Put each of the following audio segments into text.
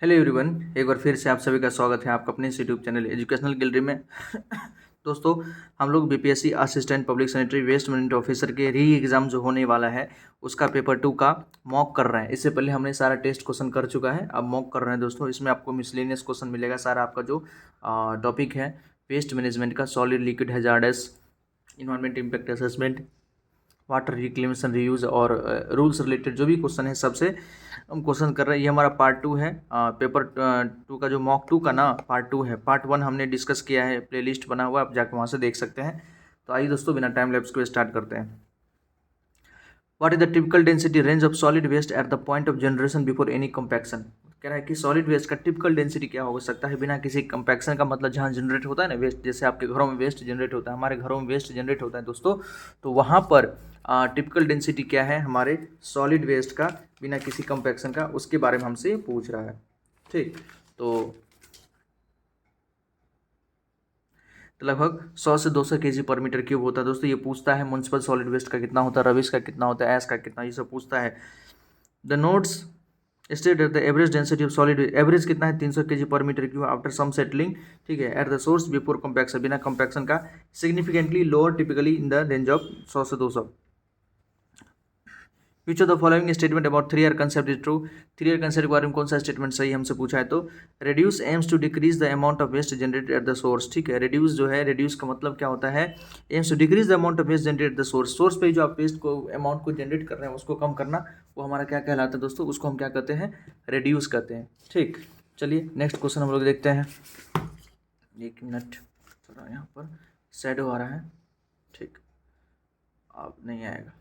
Hello everyone, एक बार फिर से आप सभी का स्वागत है आपका अपने इस यूट्यूब चैनल एजुकेशनल गैलरी में। दोस्तों, हम लोग BPSC assistant public sanitary waste management officer के री एग्ज़ाम जो होने वाला है उसका पेपर 2 का मॉक कर रहे हैं। इससे पहले हमने सारा टेस्ट क्वेश्चन कर चुका है, अब मॉक कर रहे हैं दोस्तों। इसमें आपको मिसलेनियस क्वेश्चन मिलेगा, सारा आपका जो टॉपिक है वेस्ट मैनेजमेंट का, solid liquid hazards, environment impact assessment, water reclamation reuse और रूल्स रिलेटेड जो भी क्वेश्चन है सबसे हम क्वेश्चन कर रहे हैं। ये हमारा पार्ट 2 है। पेपर 2 का जो मॉक 2 का ना पार्ट 2 है। पार्ट 1 हमने डिस्कस किया है, प्लेलिस्ट बना हुआ है, आप जाकर वहाँ से देख सकते हैं। तो आइए दोस्तों, बिना टाइम लैप्स को स्टार्ट करते हैं। What is the typical density range of solid waste at the point of generation before any compaction. कह रहा है कि सॉलिड वेस्ट का टिपिकल डेंसिटी क्या हो सकता है बिना किसी कंपैक्शन का, मतलब जहाँ जनरेट होता है ना वेस्ट, जैसे आपके घरों में वेस्ट जनरेट होता है, हमारे घरों में वेस्ट जनरेट होता है दोस्तों, तो वहाँ पर टिपिकल डेंसिटी क्या है हमारे सॉलिड वेस्ट का बिना किसी कंपैक्शन का, उसके बारे में हमसे पूछ रहा है। ठीक, तो लगभग 100 से 200 केजी पर मीटर क्यूब होता है दोस्तों। ये पूछता है म्युनिसिपल सॉलिड वेस्ट का कितना होता है, रबिश का कितना होता है, एश का कितना, ये सब पूछता है। The notes state at the average density of solid, average कितना है 300 KG per metre cube after some settling. ठीक है, at the source before compaction, बिना कंपैक्शन का, significantly lower typically in the range of 100 से 200। Which of the following statement about 3R concept is true. 3R concept के बारे में कौन सा स्टेटमेंट सही हमसे पूछा है, तो reduce aims to decrease the amount of waste generated at the source. ठीक है, रेड्यूस जो है, रेड्यूस का मतलब क्या होता है, aims to decrease the amount of waste generated at the source. Source पे जो आप वेस्ट को अमाउंट को जनरेट कर रहे हैं उसको कम करना, वो हमारा क्या कहलाता है दोस्तों, उसको हम क्या कहते हैं, रेड्यूस कहते हैं। ठीक, चलिए नेक्स्ट क्वेश्चन हम लोग देखते हैं। एक मिनट, थोड़ा यहाँ पर शैडो आ रहा है। ठीक, अब नहीं आएगा।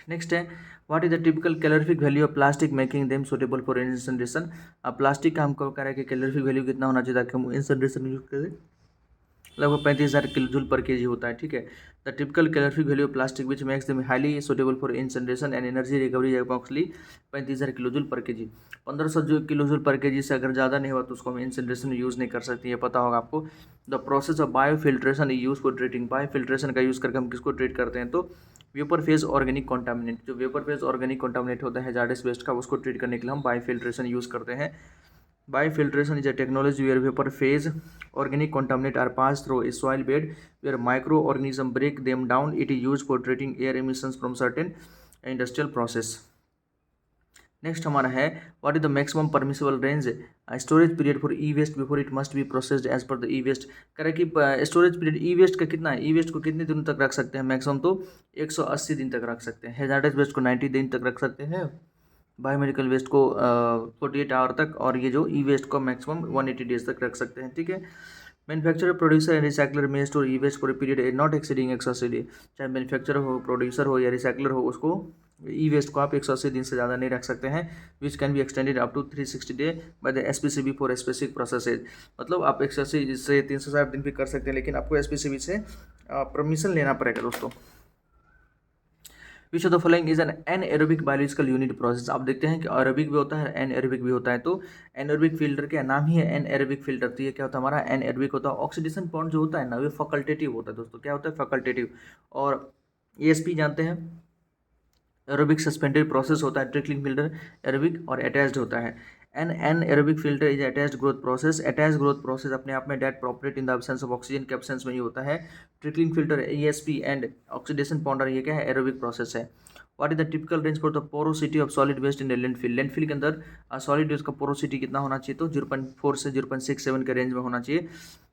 नेक्स्ट है, what is the typical calorific value of plastic making them suitable for incineration. अब प्लास्टिक का हमको कह रहा है कि कैलोरीफिक वैल्यू कितना होना चाहिए ताकि हम इंसनरेशन यूज करें। लगभग 35,000 किलो जूल पर केजी होता है। ठीक है, the typical calorific value of plastic which makes them highly suitable for incineration and energy recovery approximately 35,000 kilo joule per KG. 1500 kilo joule per KG से अगर ज़्यादा नहीं हुआ तो उसको हम इंसनरेशन यूज़ नहीं कर सकते, ये पता होगा आपको। The process of biofiltration use for treating, biofiltration का यूज़ करके हम किसको ट्रीट करते हैं, तो वेपर फेज ऑर्गेनिक कॉन्टामिनेंट, जो वेपर फेज ऑर्गेनिक कॉन्टामिनेट होता है हैजार्डस वेस्ट का, उसको ट्रीट करने के लिए हम बायोफिल्ट्रेशन यूज़ करते हैं। Biofiltration is a technology where vapor phase organic contaminants are passed through a soil bed where microorganisms break them down. It is used for treating air emissions from certain industrial process. Next हमारा है, what is the maximum permissible range storage period for E waste before it must be processed as per the E waste. कह रहे कि storage period ई waste का कितना है, ई waste को कितने दिनों तक रख सकते हैं, मैक्सिमम तो 180 दिन तक रख सकते हैं। हैजार्डस वेस्ट को 90 दिन तक रख सकते हैं, बायोमेडिकल वेस्ट को 48 आवर तक, और ये जो ई वेस्ट को मैक्सिमम 180 डेज तक रख सकते हैं। ठीक है, मैन्युफैक्चरर प्रोड्यूसर एंड रिसाइकलर में store e waste for a period not exceeding 180 day. चाहे मैन्युफैक्चरर हो, प्रोड्यूसर हो या रिसाइकलर हो, उसको ई वेस्ट को आप 180 दिन से ज़्यादा नहीं रख सकते हैं। Which can be extended up to 360 day by the SPCB for specific processes. मतलब आप 180 से 360 दिन भी कर सकते हैं, लेकिन आपको एसपीसीबी से परमिशन लेना पड़ेगा दोस्तों। विच of the following is N anaerobic biological unit process. आप देखते हैं कि एरोबिक भी होता है, एनएरोबिक भी होता है। तो एनएरोबिक फिल्टर का नाम ही है एनएरोबिक फिल्टर। तो ये क्या होता है हमारा एनएरोबिक होता है। ऑक्सीडेशन बॉन्ड जो होता है ना, वो फैकल्टेटिव होता है दोस्तों। क्या होता है, फैकल्टेटिव। और एएसपी जानते हैं, एरोबिक सस्पेंडेड प्रोसेस होता है। ट्रिकलिंग फिल्टर एरोबिक और अटैच्ड होता है। An aerobic filter is attached growth process. Attached growth process अपने आप में that operate in the absence of oxygen के एब्सेंस में ही होता है। Trickling filter ESP and oxidation pounder, ये क्या है, एरोबिक प्रोसेस है। What is the typical range for the porosity of solid waste in landfill. Landfill के अंदर सॉलिड वेस्ट का पोरोसिटी कितना होना चाहिए, तो 0.4 से 0.67 के रेंज में होना चाहिए।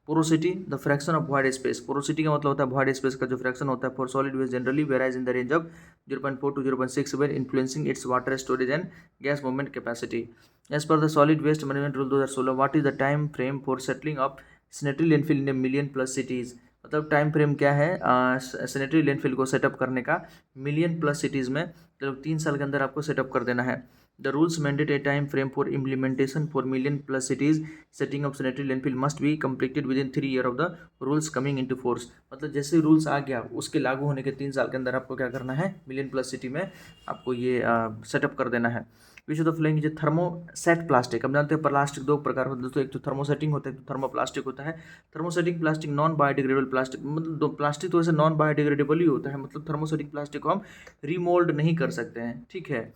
Porosity the fraction of void space. Porosity का मतलब होता है वॉइड स्पेस का जो फ्रैक्शन होता है for solid waste generally varies in the range of 0.4 to 0.67, influencing its water storage and gas movement capacity. As per the solid waste management rule 2016, what is the time frame for settling of sanitary landfill in million plus cities. मतलब time frame क्या है sanitary landfill को setup करने का million plus cities में, मतलब 3 साल के अंदर आपको सेटअप कर देना है। The rules mandate a time frame for implementation for million plus cities. Setting up sanitary landfill must be completed within 3 years of the rules coming into force. मतलब जैसे रूल्स आ गया उसके लागू होने के 3 साल के अंदर आपको क्या करना है, मिलियन प्लस सिटी में आपको ये सेटअप कर देना है। विच of the following is thermoset plastic. हम जानते हैं प्लास्टिक दो प्रकार होते हैं दोस्तों, एक तो थर्मोसेटिंग होता है, एक तो थर्मोप्लास्टिक होता है। Thermosetting plastic non biodegradable plastic, मतलब दो प्लास्टिक तो वैसे नॉन बायोडिग्रेडेबल ही होता है, मतलब थर्मोसेटिंग प्लास्टिक को हम रिमोल्ड नहीं कर सकते हैं, ठीक है,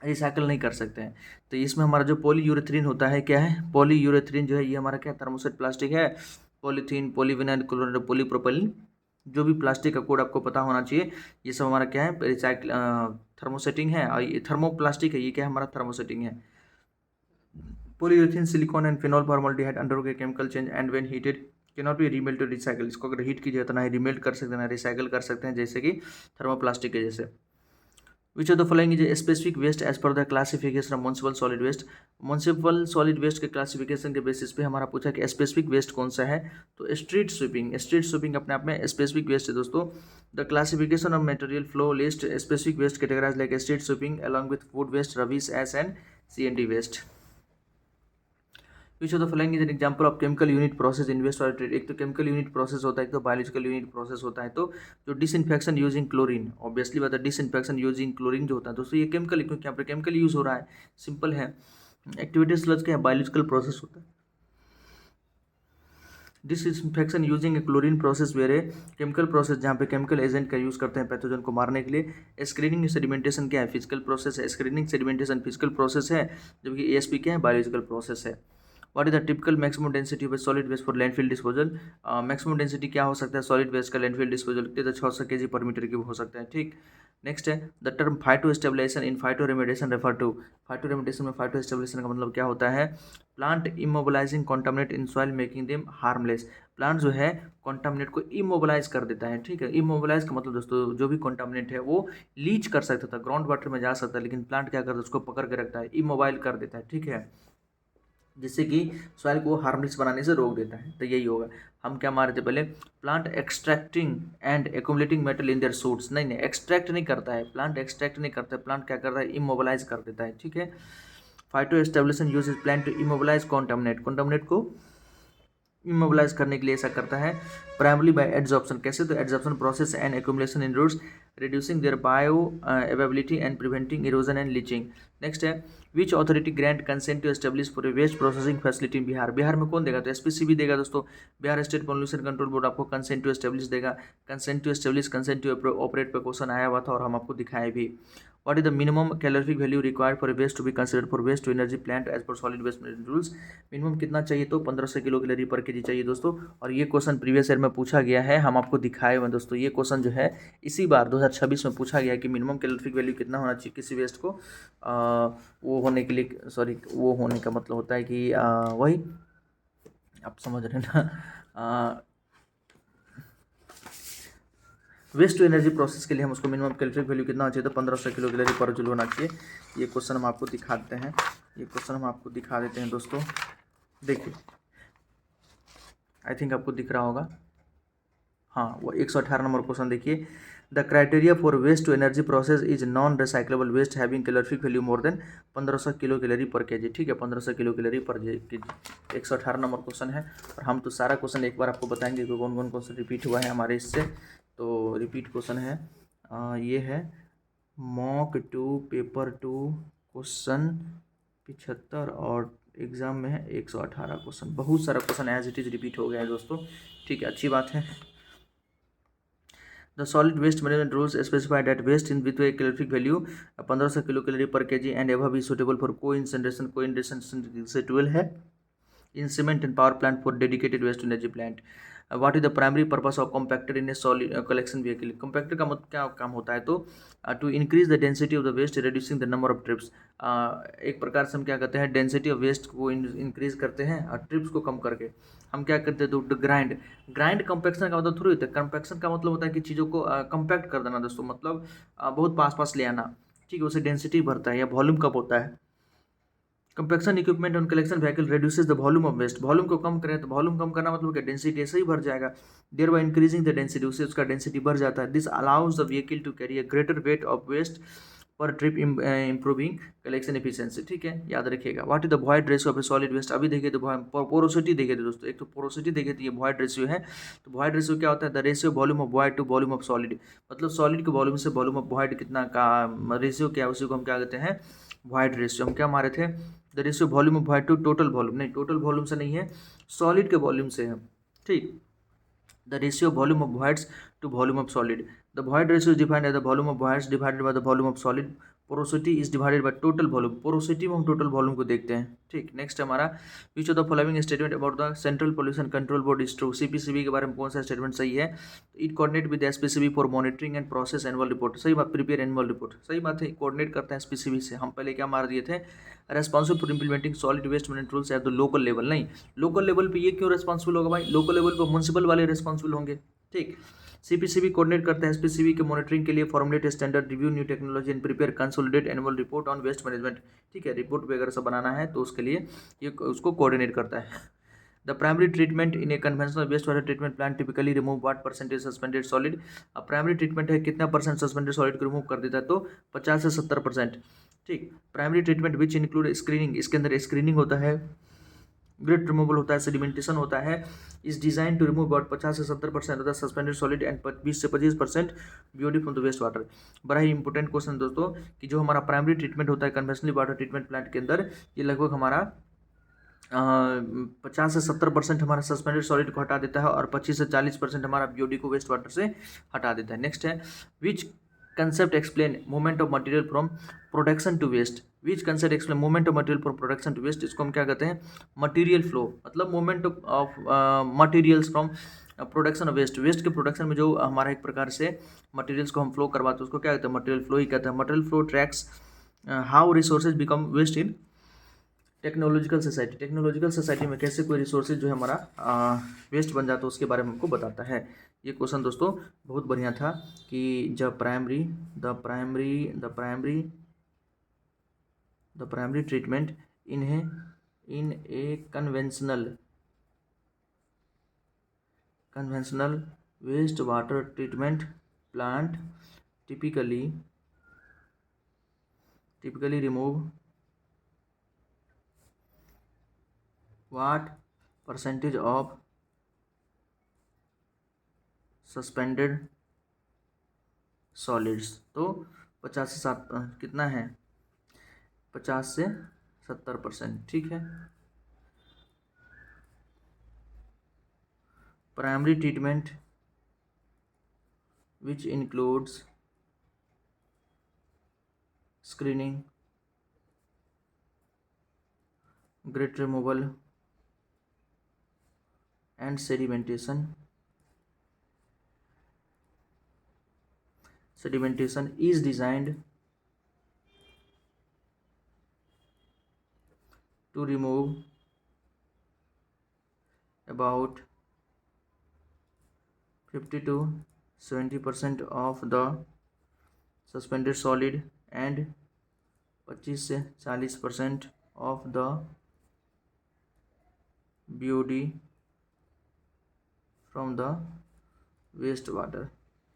रिसाइकल नहीं कर सकते हैं। तो इसमें हमारा जो पॉलीयूरेथ्रीन होता है क्या है, पॉलीयूरेथ्रीन जो है ये हमारा क्या थर्मोसेट प्लास्टिक है। पॉलीथीन, पॉलीविनाइल क्लोराइड, पॉलीप्रोपाइलीन, जो भी प्लास्टिक का कोड आपको पता होना चाहिए, ये सब हमारा क्या है, रिसाइकल थर्मोसेटिंग है। और ये थर्मोप्लास्टिक है, ये क्या है, हमारा थर्मोसेटिंग है। Polyurethane, silicone and phenol formaldehyde undergo chemical change and when heated cannot be remelted recycle. इसको अगर हीट कीजिए तो ना ही रीमेल्ट कर सकते हैं ना रिसाइकल कर सकते हैं, जैसे कि थर्मोप्लास्टिक के जैसे। Which of the following is specific waste as per the classification of municipal solid waste. Municipal solid waste के क्लासिफिकेशन के बेसिस पे हमारा पूछा कि स्पेसिफिक वेस्ट कौन सा है, तो स्ट्रीट स्वीपिंग। स्ट्रीट स्वीपिंग अपने आप में स्पेसिफिक वेस्ट है दोस्तों। The classification of material flow list specific waste categorize like street sweeping along with food waste, rubbish, ash and CND waste. Which of the following is an example of chemical unit process in waste water treat. एक तो chemical unit process होता है, एक तो biological unit process होता है। तो जो डिसइंफेक्शन यूजिंग क्लोरीन, ऑब्वियसली बात है डिसइंफेक्शन यूजिंग क्लोरीन जो होता है दोस्तों, ये केमिकल है क्योंकि यहाँ पर केमिकल यूज हो रहा है, सिंपल है। एक्टिविटी स्लज क्या है, बायोलॉजिकल प्रोसेस होता है। Disinfection using a chlorine process where a chemical process, जहाँ पे केमिकल एजेंट का यूज करते हैं पैथोजन को मारने के लिए। स्क्रीनिंग सेडिमेंटेशन क्या है, फिजिकल प्रोसेस है। स्क्रीनिंग सेडिमेंटेशन फिजिकल प्रोसेस है, जबकि ASP क्या है, बायोलॉजिकल प्रोसेस है। What is the typical maximum density of solid waste for landfill disposal. Maximum density क्या हो सकता है सॉलिड वेस्ट का लैंडफिल डिस्पोजल, तो 600 kg पर मीटर क्यूब हो सकता है, ठीक। नेक्स्ट है the term phyto stabilization in phyto remediation refer to. Phyto remediation में फाइटो स्टेबलाइजेशन का मतलब क्या होता है, plant immobilizing contaminate in soil making them harmless. Plant जो है कॉन्टामिनेट को इमोबिलाइज कर देता है, ठीक है। इमोबिलाइज का मतलब दोस्तों जो भी कॉन्टामिनेट है वो लीच कर सकता था, ग्राउंड वाटर में जा सकता है, लेकिन प्लांट क्या करता है उसको पकड़ के रखता है, इमोबाइल कर देता है, ठीक है, जिससे कि सॉइल को हार्मलेस बनाने से रोक देता है। तो यही होगा। हम क्या मारे थे पहले, plant extracting and accumulating metal in their suits. नहीं नहीं, एक्सट्रैक्ट नहीं करता है प्लांट, एक्सट्रैक्ट नहीं करता है प्लांट, क्या करता है, इमोबिलाइज कर देता है, ठीक है। Phyto stabilization use plant to immobilize contaminate, contaminate को इमोबिलाइज करने के लिए ऐसा करता है। प्राइमरली बाय एड्जॉर्प्शन, कैसे, तो adsorption process and accumulation in roots reducing their bioavailability and preventing erosion and leaching. Next है which authority grant consent to establish for waste processing facility in Bihar. Bihar में कौन देगा, तो SPCB देगा दोस्तों। Bihar state pollution control board आपको consent to establish देगा। Consent to establish, consent to operate पे क्वेश्चन आया हुआ था और हम आपको दिखाए भी। What is the minimum calorific value required for a waste to be considered for waste to energy plant as per solid waste management rules। Minimum कितना चाहिए, तो 1500 किलो कैलोरी पर केजी चाहिए दोस्तों। और ये क्वेश्चन प्रीवियस ईयर में पूछा गया है, हम आपको दिखाए हुए दोस्तों। ये क्वेश्चन जो है इसी बार 2026 में पूछा गया कि मिनिमम कैलोरिफिक वैल्यू कितना होना चाहिए किसी वेस्ट को वो होने के लिए, सॉरी वो होने का मतलब होता है कि वही आप समझ रहे हैं ना, वेस्ट टू एनर्जी प्रोसेस के लिए हम उसको मिनिमम कैलोरिफिक वैल्यू कितना होना चाहिए, तो 1500 किलो कैलोरी पर जूल होना चाहिए। ये क्वेश्चन हम आपको दिखा देते हैं, ये क्वेश्चन हम आपको दिखा देते हैं दोस्तों। देखिए आई थिंक आपको दिख रहा होगा, हाँ वो 118 नंबर क्वेश्चन देखिए। The criteria for waste to energy process is non recyclable waste having calorific value more than 1500 kilo calorie per KG, ठीक है, 1500 kilo calorie per KG. 118 number question है। और हम तो सारा क्वेश्चन एक बार आपको बताएंगे कि कौन कौन क्वेश्चन रिपीट हुआ है हमारे इससे। तो रिपीट क्वेश्चन है ये है मॉक 2 पेपर 2 क्वेश्चन 75 और एग्ज़ाम में है 118 क्वेश्चन। बहुत सारा question as it is repeat हो गया है दोस्तों, ठीक है, अच्छी बात है। The solid waste management rules specified that waste in with calorific value 1500 kilo calorie per KG and above is suitable for co-incineration से 12 है in cement and power plant for dedicated waste energy plant. What is the primary purpose of compactor in a solid collection vehicle. Compactor का मतलब क्या काम होता है, तो to increase the density of the waste reducing the number of trips. एक प्रकार से हम क्या करते हैं, डेंसिटी ऑफ वेस्ट को इंक्रीज करते हैं और ट्रिप्स को कम करके हम क्या करते हैं, तो ग्राइंड। ग्राइंड कंपैक्शन का मतलब थोड़ी होता है, कंपैक्शन का मतलब होता है कि चीज़ों को कंपैक्ट कर देना दोस्तों, मतलब बहुत पास पास ले आना, ठीक है, उसे डेंसिटी बढ़ता है या वॉल्यूम कब होता है। Compaction equipment on collection vehicle reduces the volume of waste. Volume को कम करें तो वॉल्यूम कम करना मतलब क्या, डेंसिटी ऐसे ही बढ़ जाएगा, thereby increasing the density, उससे उसका डेंसिटी बढ़ जाता है। This allows the vehicle to carry a greater weight of waste per trip improving collection efficiency, ठीक है, याद रखिएगा। What is the void ratio of a solid waste. अभी देखिए तो पोरोसिटी देखिए थे दोस्तों, एक तो पोरोसिटी देखिए तो ये वॉइड रेशियो है। तो वॉइड रेशियो क्या होता है, the ratio volume of void to volume of solid, मतलब सॉलिड के वॉल्यूम से वॉल्यूम ऑफ वॉइड कितना का रेशियो क्या है, उसी को हम क्या कहते हैं वॉइड रेशियो, हम क्या मारे थे, the ratio volume of void to total volume, नहीं टोटल वॉल्यूम से नहीं है, सॉलिड के वॉल्यूम से है, ठीक। The ratio volume of voids to volume of solid, the void ratio is defined as the volume of voids divided by the volume of solid, porosity is divided by total volume, porosity में हम total volume को देखते हैं, ठीक। Next हमारा, विच of the following statement about the central pollution control board is true, CPCB के बारे में कौन सा स्टेटमेंट सही है, it coordinate with SPCB for monitoring and process annual report, सही बात, प्रिपेयर एनुअल रिपोर्ट, सही बात है, कोऑर्डिनेट करते हैं एसपीसीबी से। हम पहले क्या मार दिए थे, responsible for implementing solid waste management rules at the local level, नहीं लोकल लेवल पे ये क्यों रेस्पॉन्सिबल होगा भाई, लोकल लेवल पे म्यूनिसिपल वाले रेस्पॉन्सिबल होंगे, ठीक। सीपीसीबी कोऑर्डिनेट करता है एसपीसीबी के मॉनिटरिंग के लिए, formulate standard, review new technology and prepare consolidate annual report on waste management, ठीक है, रिपोर्ट वगैरह सब बनाना है तो उसके लिए ये उसको कोऑर्डिनेट करता है। The primary treatment in a conventional waste water treatment plant typically remove what percentage suspended solid, अब प्राइमरी ट्रीटमेंट है कितना परसेंट सस्पेंडेड सॉलिड को रिमूव कर देता है, तो 50 से 70%, ठीक। Primary treatment which include screening, इसके अंदर स्क्रीनिंग होता है, ग्रिट रिमूवल होता है, सेडिमेंटेशन होता है, is design to remove about 50 से 70% of the suspended solid and 20 से 25% BOD from the waste water. बड़ा ही इंपॉर्टेंट क्वेश्चन दोस्तों कि जो हमारा प्राइमरी ट्रीटमेंट होता है कन्वेंशनली वाटर ट्रीटमेंट प्लांट के अंदर, ये लगभग हमारा 50 से 70% हमारा सस्पेंडेड सॉलिड को हटा देता है और 25 से 40% हमारा बीओडी को वेस्ट वाटर से हटा देता है। नेक्स्ट है, which concept explain movement of material from production to waste, which concept explain movement of material from production to waste, इसको हम क्या कहते हैं, मटेरियल फ्लो, मतलब movement of materials from production of waste, waste के production में जो हमारा एक प्रकार से मटेरियल्स को हम फ्लो करवाते हैं उसको क्या कहते हैं, मटेरियल फ्लो ही कहते हैं। Material flow tracks how resources become waste in technological society, technological society में कैसे कोई रिसोर्सेज जो है हमारा वेस्ट बन जाता है उसके बारे में हमको बताता है। ये क्वेश्चन दोस्तों बहुत बढ़िया था कि जब the primary treatment in a conventional waste water treatment plant typically remove what percentage of suspended solids, तो 50 से 7 कितना है, 50 से 70%, ठीक है। Primary treatment which includes screening, grit removal and sedimentation is designed to remove about 50 to 70% of the suspended solid and 25 से 40% of the BOD from the waste water.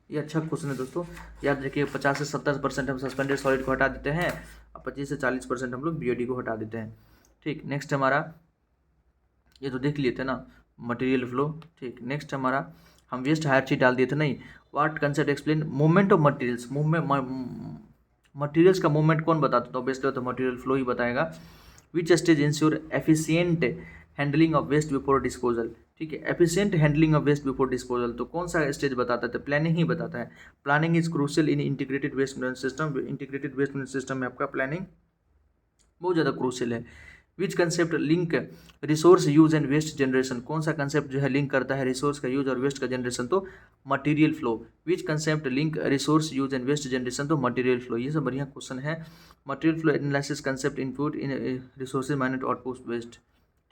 ये अच्छा क्वेश्चन है दोस्तों, याद रखिए 50 से 70% हम सस्पेंडेड सॉलिड को हटा देते हैं और 25 से 40% हम लोग बीओडी को हटा देते हैं, ठीक। नेक्स्ट हमारा, ये तो देख लिए थे ना मटेरियल फ्लो, ठीक। नेक्स्ट हमारा, हम वेस्ट हायरची डाल दिए थे, नहीं what concept explain movement of materials, materials का मूवमेंट कौन बताता, तो ऑब्वियसली तो मटेरियल फ्लो ही बताएगा। Which stage ensure efficient handling of waste before disposal, ठीक है, efficient handling of waste before disposal, तो कौन सा स्टेज बताता है, प्लानिंग ही बताता है। Planning is crucial in integrated waste management system, integrated waste management system में आपका प्लानिंग बहुत ज़्यादा क्रूशियल है। Which concept link resource use and waste generation, कौन सा कंसेप्ट जो है लिंक करता है रिसोर्स का यूज और वेस्ट का जनरेशन, तो material flow. Which concept link resource use and waste generation, तो मटेरियल फ्लो। ये सब बढ़िया क्वेश्चन है। Material flow analysis concept input in resources mined output waste,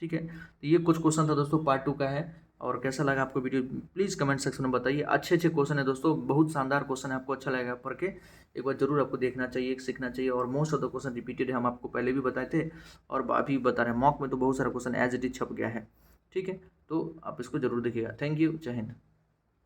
ठीक है। तो ये कुछ क्वेश्चन था दोस्तों, पार्ट 2 का है। और कैसा लगा आपको वीडियो प्लीज़ कमेंट सेक्शन में बताइए। अच्छे क्वेश्चन है दोस्तों, बहुत शानदार क्वेश्चन है, आपको अच्छा लगेगा पढ़ के, एक बार जरूर आपको देखना चाहिए, सीखना चाहिए। और most of the question repeated है, हम आपको पहले भी बताए थे और अभी बता रहे हैं। मॉक में तो बहुत सारा क्वेश्चन एज इट इज छप गया है, ठीक है। तो आप इसको जरूर देखिएगा। थैंक यू, जय हिंद।